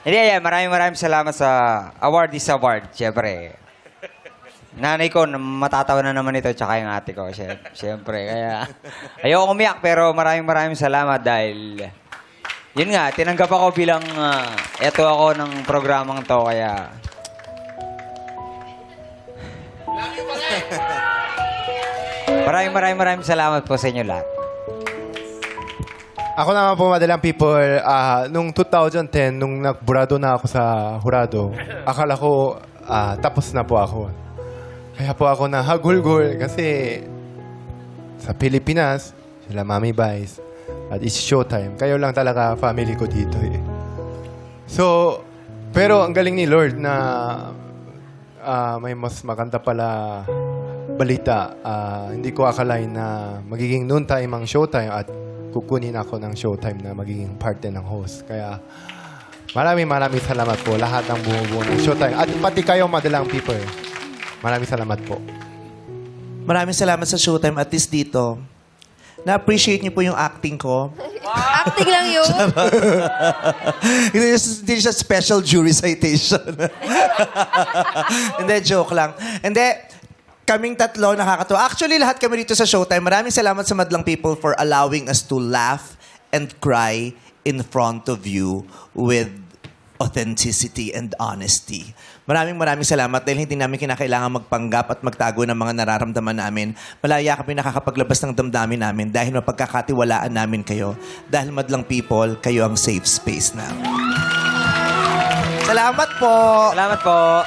Hindi, yeah, maraming salamat sa award is award, syempre. Nanay ko, matatawa na naman ito, tsaka yung ate ko, syempre. Kaya, ayoko umiyak, pero maraming salamat dahil, yun nga, tinanggap ako bilang, eto ako ng programang to, kaya... Maraming salamat po sa inyo lahat. Ako naman po, madalang people, nung 2010, nung nagburado na ako sa hurado, akala ko tapos na po ako. Kaya po ako na hagulgol kasi sa Pilipinas, sila Mami Vice, at it's showtime. Kayo lang talaga family ko dito eh. So, pero ang galing ni Lord na may mas maganda pala balita. Hindi ko akalain na magiging noon time ang showtime at kukunin ako ng showtime na magiging part din ng host. Kaya maraming salamat po lahat ng bumubuo ng showtime. At pati kayo madalang people. Maraming salamat po. Maraming salamat sa showtime at least dito. Na-appreciate niyo po yung acting ko. Acting lang yun. Hindi siya special jury citation. Hindi, joke lang. Hindi, kaming tatlo nakakatuwa. Actually, lahat kami dito sa Showtime. Maraming salamat sa Madlang People for allowing us to laugh and cry in front of you with authenticity and honesty. Maraming salamat dahil hindi namin kinakailangan magpanggap at magtago ng mga nararamdaman namin. Malaya kami nakakapaglabas ng damdamin namin dahil mapagkakatiwalaan namin kayo. Dahil Madlang People, kayo ang safe space namin. Salamat po! Salamat po!